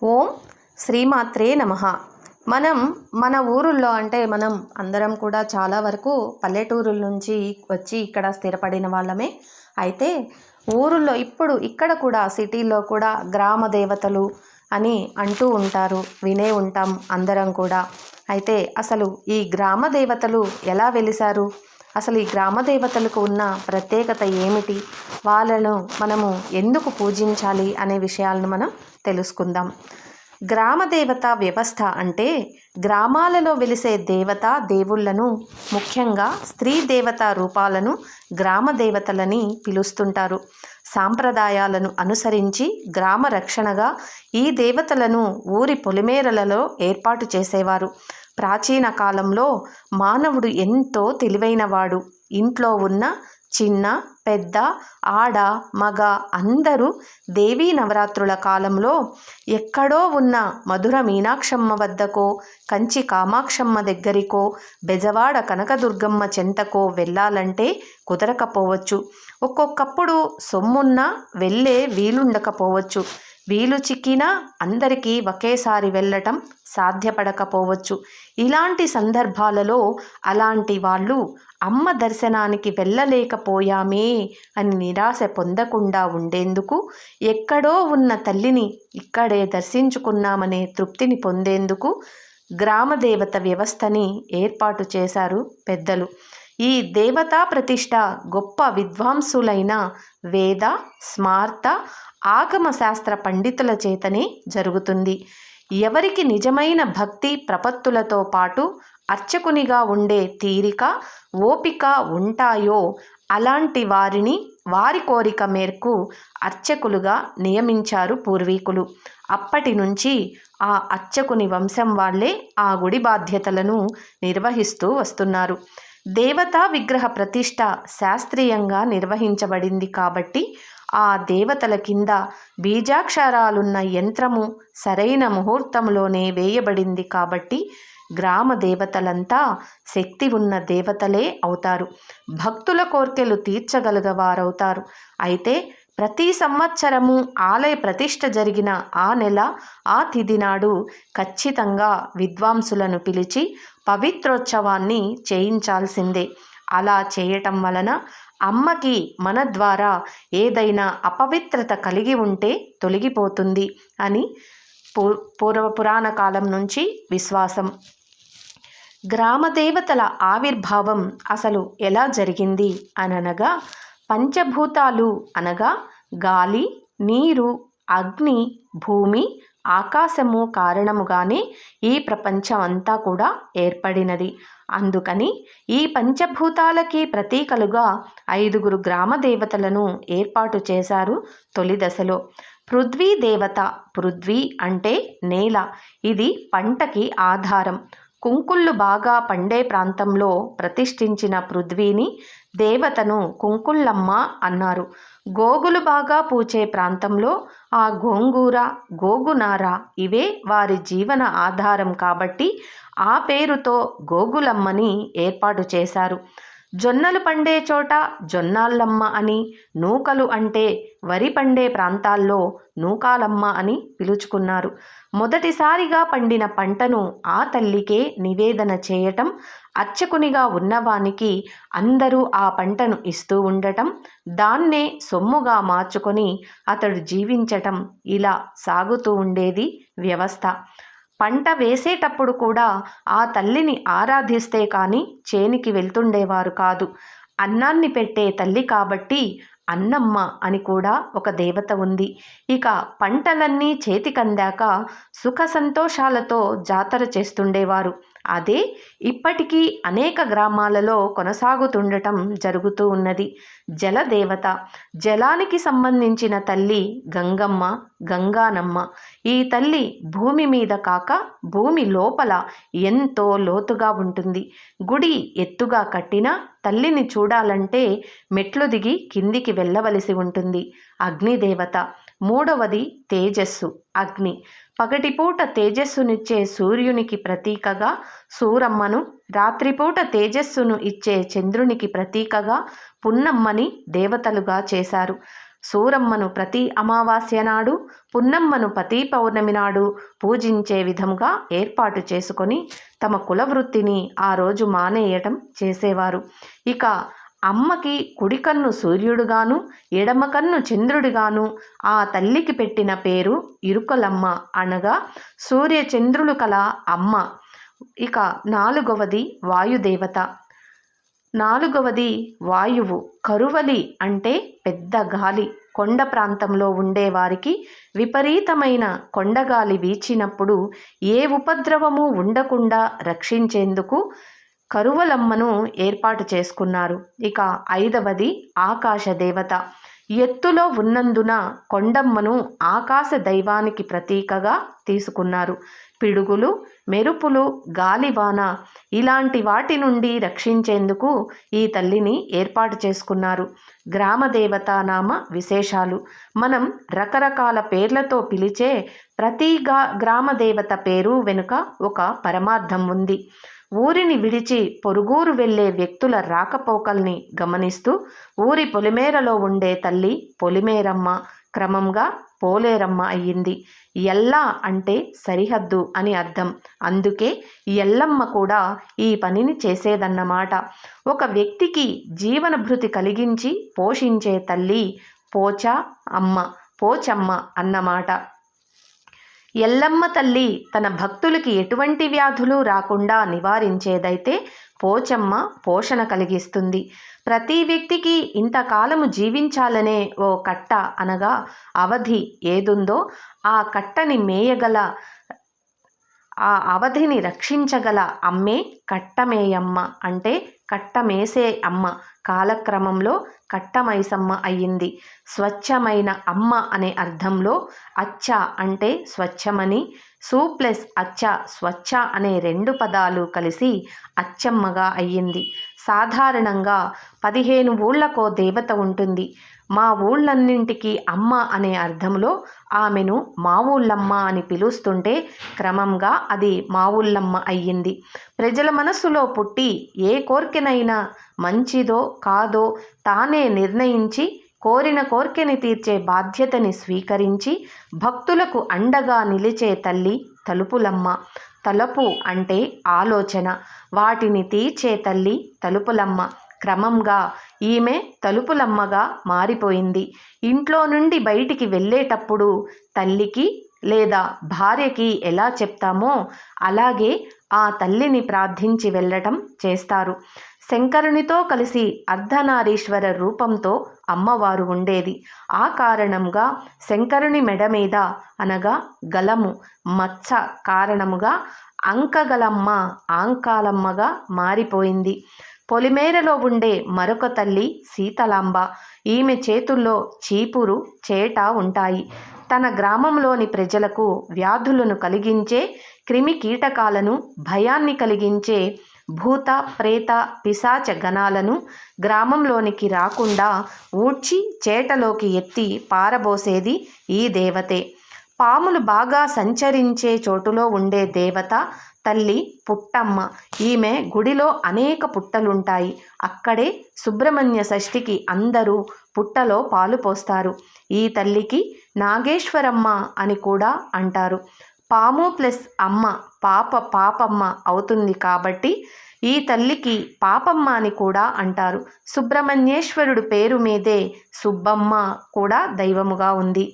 ఓం శ్రీమాత్రే నమః. మన ఊరుల్లో మనం అందరం కూడా చాలా వరకు పల్లెటూరుల నుంచి వచ్చి ఇక్కడ స్థిరపడిన వాళ్ళమే. అయితే ఊరుల్లో ఇక్కడ కూడా సిటీల్లో కూడా గ్రామ దేవతలు అని అంటూ ఉంటారు, వినే ఉంటాం అందరం కూడా. అయితే అసలు ఈ గ్రామ దేవతలు ఎలా వెలిశారు, అసలు ఈ గ్రామ దేవతలకు ఉన్న ప్రత్యేకత ఏమిటి, వాళ్ళను మనము ఎందుకు పూజించాలి అనే విషయాలను మనం తెలుసుకుందాం. గ్రామ దేవత వ్యవస్థ అంటే గ్రామాలలో వెలిసే దేవుళ్లను, ముఖ్యంగా స్త్రీ దేవతా రూపాలను గ్రామ దేవతలని పిలుస్తుంటారు. సాంప్రదాయాలను అనుసరించి గ్రామ రక్షణగా ఈ దేవతలను ఊరి పొలిమేరలలో ఏర్పాటు చేసేవారు. ప్రాచీన కాలంలో మానవుడు ఎంతో తెలివైనవాడు. ఇంట్లో ఉన్న చిన్న పెద్ద ఆడ మగ అందరూ దేవీ నవరాత్రుల కాలంలో ఎక్కడో ఉన్న మధుర మీనాక్షమ్మ వద్దకో, కంచి కామాక్షమ్మ దగ్గరికో, బెజవాడ కనకదుర్గమ్మ చెంతకో వెళ్ళాలంటే కుదరకపోవచ్చు. ఒక్కొక్కప్పుడు సొమ్మున్నా వెళ్ళే వీలుండకపోవచ్చు. వీలు చిక్కినా అందరికీ ఒకేసారి వెళ్ళటం సాధ్యపడకపోవచ్చు. ఇలాంటి సందర్భాలలో అలాంటి వాళ్ళు అమ్మ దర్శనానికి వెళ్ళలేకపోయామే అని నిరాశ పొందకుండా ఉండేందుకు, ఎక్కడో ఉన్న తల్లిని ఇక్కడే దర్శించుకున్నామనే తృప్తిని పొందేందుకు గ్రామదేవత వ్యవస్థని ఏర్పాటు చేశారు పెద్దలు. ఈ దేవతా ప్రతిష్ట గొప్ప విద్వాంసులైన వేద, స్మార్త, ఆగమ శాస్త్ర పండితుల చేతనే జరుగుతుంది. ఎవరికి నిజమైన భక్తి ప్రపత్తులతో పాటు అర్చకునిగా ఉండే తీరిక, ఓపిక ఉంటాయో అలాంటి వారిని వారి కోరిక మేరకు అర్చకులుగా నియమించారు పూర్వీకులు. అప్పటి నుంచి ఆ అర్చకుని వంశం వాళ్ళే ఆ గుడి బాధ్యతలను నిర్వహిస్తూ వస్తున్నారు. దేవతా విగ్రహ ప్రతిష్ట శాస్త్రీయంగా నిర్వహించబడింది కాబట్టి ఆ దేవతల కింద బీజాక్షరాలున్న యంత్రము సరైన ముహూర్తంలోనే వేయబడింది కాబట్టి గ్రామ దేవతలంతా శక్తి ఉన్న దేవతలే అవుతారు. భక్తుల కోర్కెలు తీర్చగలిగేవారవుతారు. అయితే ప్రతి సంవత్సరము ఆలయ ప్రతిష్ఠ జరిగిన ఆ నెల ఆ తిథి నాడు ఖచ్చితంగా విద్వాంసులను పిలిచి పవిత్రోత్సవాన్ని చేయించాల్సిందే. అలా చేయటం వలన అమ్మకి మన ద్వారా ఏదైనా అపవిత్రత కలిగి ఉంటే తొలగిపోతుంది అని పురాణ కాలం నుంచి విశ్వాసం. గ్రామదేవతల ఆవిర్భావం అసలు ఎలా జరిగింది అనగా, పంచభూతాలు అనగా గాలి, నీరు, అగ్ని, భూమి, ఆకాశము కారణముగానే ఈ ప్రపంచం అంతా కూడా ఏర్పడినది. అందుకని ఈ పంచభూతాలకి ప్రతీకలుగా 5 గ్రామ దేవతలను ఏర్పాటు చేశారు తొలి దశలో. పృథ్వీ దేవత, పృథ్వీ అంటే నేల, ఇది పంటకి ఆధారం. కుంకుళ్ళు బాగా పండే ప్రాంతంలో ప్రతిష్ఠించిన పృథ్వీని దేవతను కుంకుళ్ళమ్మ అన్నారు. గోగులు బాగా పూచే ప్రాంతంలో ఆ గోంగూర, గోగునార ఇవే వారి జీవన ఆధారం కాబట్టి ఆ పేరుతో గోగులమ్మని ఏర్పాటు చేశారు. జొన్నలు పండే చోట జొన్నాళ్ళమ్మ అని, నూకలు అంటే వరి పండే ప్రాంతాల్లో నూకాలమ్మ అని పిలుచుకున్నారు. మొదటిసారిగా పండిన పంటను ఆ తల్లికే నివేదన చేయటం, అర్చకునిగా ఉన్నవానికి అందరూ ఆ పంటను ఇస్తూ ఉండటం, దాన్నే సొమ్ముగా మార్చుకొని అతడు జీవించటం, ఇలా సాగుతూ ఉండేది వ్యవస్థ. పంట వేసేటప్పుడు కూడా ఆ తల్లిని ఆరాధిస్తే కానీ చేనికి వెళ్తుండేవారు కాదు. అన్నాన్ని పెట్టే తల్లి కాబట్టి అన్నమ్మ అని కూడా ఒక దేవత ఉంది. ఇక పంటలన్నీ చేతికందాక సుఖ సంతోషాలతో జాతర చేస్తుండేవారు. అదే ఇప్పటికీ అనేక గ్రామాలలో కొనసాగుతుండటం జరుగుతూ ఉన్నది. జలదేవత, జలానికి సంబంధించిన తల్లి గంగమ్మ, గంగానమ్మ. ఈ తల్లి భూమి మీద కాక భూమి లోపల ఎంతో లోతుగా ఉంటుంది. గుడి ఎత్తుగా కట్టినా తల్లిని చూడాలంటే మెట్లు దిగి కిందికి వెళ్ళవలసి ఉంటుంది. అగ్నిదేవత, మూడవది తేజస్సు, అగ్ని. పగటిపూట తేజస్సునిచ్చే సూర్యునికి ప్రతీకగా సూరమ్మను, రాత్రిపూట తేజస్సును ఇచ్చే చంద్రునికి ప్రతీకగా పున్నమ్మని దేవతలుగా చేశారు. సూరమ్మను ప్రతి అమావాస్య నాడు, పున్నమ్మను ప్రతి పౌర్ణమి నాడు పూజించే విధముగా ఏర్పాటు చేసుకొని తమ కులవృత్తిని ఆ రోజు మానేయటం చేసేవారు. ఇక అమ్మకి కుడికన్ను సూర్యుడుగాను, ఎడమ కన్ను చంద్రుడిగాను ఆ తల్లికి పెట్టిన పేరు ఇరుకలమ్మ, అనగా సూర్యచంద్రులు కల అమ్మ. ఇక నాలుగవది వాయుదేవత. నాలుగవది వాయువు. కరువలి అంటే పెద్ద గాలి. కొండ ప్రాంతంలో ఉండేవారికి విపరీతమైన కొండగాలి వీచినప్పుడు ఏ ఉపద్రవము ఉండకుండా రక్షించేందుకు కరువలమ్మను ఏర్పాటు చేసుకున్నారు. ఇక ఐదవది ఆకాశ దేవత. ఎత్తులో ఉన్నందున కొండమ్మను ఆకాశ దైవానికి ప్రతీకగా తీసుకున్నారు. పిడుగులు, మెరుపులు, గాలివాన ఇలాంటి వాటి నుండి రక్షించేందుకు ఈ తల్లిని ఏర్పాటు చేసుకున్నారు. గ్రామదేవత నామ విశేషాలు. మనం రకరకాల పేర్లతో పిలిచే ప్రతి గ్రామదేవత పేరు వెనుక ఒక పరమార్థం ఉంది. ఊరిని విడిచి పొరుగురు వెళ్ళే వ్యక్తుల రాకపోకల్ని గమనిస్తూ ఊరి పొలిమేరలో ఉండే తల్లి పొలిమేరమ్మ క్రమంగా పోలేరమ్మ అయ్యింది. ఎల్లా అంటే సరిహద్దు అని అర్థం. అందుకే ఎల్లమ్మ కూడా ఈ పనిని చేసేదన్నమాట. ఒక వ్యక్తికి జీవనభృతి కలిగించి పోషించే తల్లి పోచమ్మ అన్నమాట. ఎల్లమ్మ తల్లి తన భక్తులకి ఎటువంటి వ్యాధులు రాకుండా నివారించేదైతే పోచమ్మ పోషణ కలిగిస్తుంది. ప్రతి వ్యక్తికి ఇంతకాలము జీవించాలనే ఓ కట్ట అనగా అవధి ఏదుందో ఆ కట్టని మేయగల, ఆ అవధిని రక్షించగల అమ్మే కట్టమేయమ్మ, అంటే కట్టమేసే అమ్మ. కాలక్రమంలో కట్టమైసమ్మ అయ్యింది. స్వచ్ఛమైన అమ్మ అనే అర్థంలో అచ్చ అంటే స్వచ్ఛమని, సు ప్లస్ అచ్చ స్వచ్ఛ అనే రెండు పదాలు కలిసి అచ్చమ్మగా అయ్యింది. సాధారణంగా 15 ఊళ్ళకో దేవత ఉంటుంది. మా ఊళ్ళన్నింటికీ అమ్మ అనే అర్థంలో ఆమెను మా ఊళ్ళమ్మ అని పిలుస్తుంటే క్రమంగా అది మా ఊళ్ళమ్మ అయ్యింది. ప్రజల మనస్సులో పుట్టి ఏ కోరికనైనా మంచిదో కాదో తానే నిర్ణయించి కోరిన కోరికని తీర్చే బాధ్యతని స్వీకరించి భక్తులకు అండగా నిలిచే తల్లి తలుపులమ్మ. తలుపు అంటే ఆలోచన, వాటిని తీర్చే తల్లి తలుపులమ్మ. క్రమంగా ఈమె తలుపులమ్మగా మారిపోయింది. ఇంట్లో నుండి బయటికి వెళ్ళేటప్పుడు తల్లికి లేదా భార్యకి ఎలా చెప్తామో అలాగే ఆ తల్లిని ప్రార్థించి వెళ్ళటం చేస్తారు. శంకరునితో కలిసి అర్ధనారీశ్వర రూపంతో అమ్మవారు ఉండేది. ఆ కారణంగా శంకరుని మెడ మీద అనగా గలము మచ్చ కారణముగా అంకగలమ్మ ఆంకాలమ్మగా మారిపోయింది. పొలిమేరలో ఉండే మరొక తల్లి శీతలాంబ. ఈమె చేతుల్లో చీపురు చేట ఉంటాయి. తన గ్రామంలోని ప్రజలకు వ్యాధులను కలిగించే క్రిమి కీటకాలను, భయాన్ని కలిగించే భూత ప్రేత పిశాచ గణాలను గ్రామంలోనికి రాకుండా ఊడ్చి చేటలోకి ఎత్తి పారబోసేది ఈ దేవతే. పాములు బాగా సంచరించే చోటులో ఉండే దేవత తల్లి పుట్టమ్మ. ఈమె గుడిలో అనేక పుట్టలుంటాయి. అక్కడే సుబ్రహ్మణ్య షష్ఠికి అందరూ పుట్టలో పాలు పోస్తారు. ఈ తల్లికి నాగేశ్వరమ్మ అని కూడా అంటారు. పాము ప్లస్ అమ్మ పాపమ్మ అవుతుంది కాబట్టి ఈ తల్లికి పాపమ్మ అని కూడా అంటారు. సుబ్రహ్మణ్యేశ్వరుడు పేరు మీదే సుబ్బమ్మ కూడా దైవముగా ఉంది.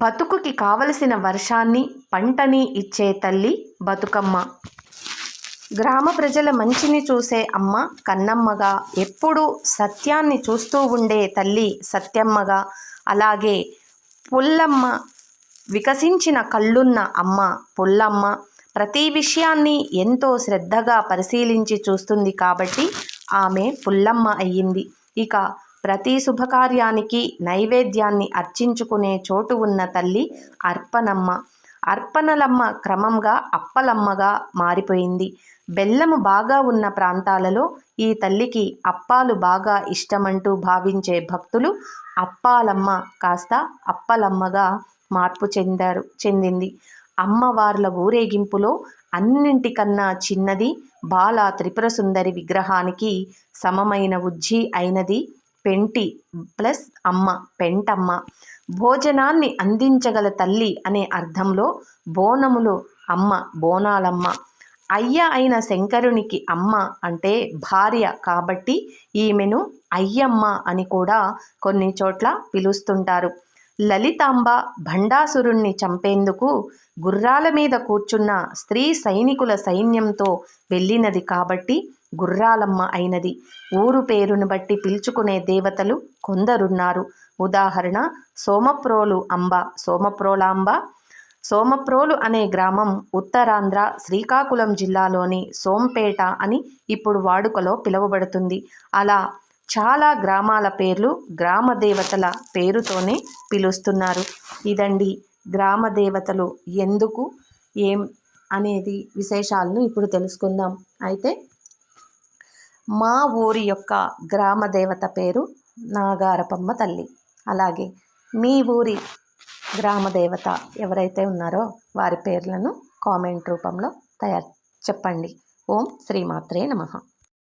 బతుకుకి కావలసిన వర్షాన్ని, పంటని ఇచ్చే తల్లి బతుకమ్మ. గ్రామ ప్రజల మంచిని చూసే అమ్మ కన్నమ్మగా, ఎప్పుడూ సత్యాన్ని చూస్తూ ఉండే తల్లి సత్యమ్మగా, అలాగే పుల్లమ్మ వికసించిన కళ్ళున్న అమ్మ పుల్లమ్మ. ప్రతి విషయాన్ని ఎంతో శ్రద్ధగా పరిశీలించి చూస్తుంది కాబట్టి ఆమె పుల్లమ్మ అయ్యింది. ఇక ప్రతి శుభకార్యానికి నైవేద్యాన్ని అర్చించుకునే చోటు ఉన్న తల్లి అర్పణమ్మ. అర్పణలమ్మ క్రమంగా అప్పలమ్మగా మారిపోయింది. బెల్లము బాగా ఉన్న ప్రాంతాలలో ఈ తల్లికి అప్పాలు బాగా ఇష్టమంటూ భావించే భక్తులు అప్పాలమ్మ కాస్త అప్పలమ్మగా మార్పు చెందింది. అమ్మవార్ల ఊరేగింపులో అన్నింటికన్నా చిన్నది బాలా త్రిపుర సుందరి విగ్రహానికి సమమైన ఉజ్జి అయినది పెంటి ప్లస్ అమ్మ, పెంటమ్మ. భోజనాన్ని అందించగల తల్లి అనే అర్థంలో బోనములు అమ్మ, బోనాలమ్మ. అయ్య అయిన శంకరునికి అమ్మ అంటే భార్య కాబట్టి ఈమెను అయ్యమ్మ అని కూడా కొన్ని చోట్ల పిలుస్తుంటారు. లలితాంబ భండాసురుణ్ణి చంపేందుకు గుర్రాల మీద కూర్చున్న స్త్రీ సైనికుల సైన్యంతో వెళ్ళినది కాబట్టి గుర్రాలమ్మ అయినది. ఊరు పేరును బట్టి పిలుచుకునే దేవతలు కొందరున్నారు. ఉదాహరణ సోమప్రోలు అంబ, సోమప్రోలాంబ. సోమప్రోలు అనే గ్రామం ఉత్తరాంధ్ర శ్రీకాకుళం జిల్లాలోని సోంపేట అని ఇప్పుడు వాడుకలో పిలువబడుతుంది. అలా చాలా గ్రామాల పేర్లు గ్రామ దేవతల పేరుతోనే పిలుస్తున్నారు. ఇదండి గ్రామ దేవతలు ఎందుకు, ఏం అనేది విశేషాలను ఇప్పుడు తెలుసుకుందాం. అయితే మా ఊరి యొక్క గ్రామ దేవత పేరు నాగారపమ్మ తల్లి. అలాగే మీ ఊరి గ్రామ దేవత ఎవరైతే ఉన్నారో వారి పేర్లను కామెంట్ రూపంలో చెప్పండి. ఓం శ్రీమాత్రే నమః.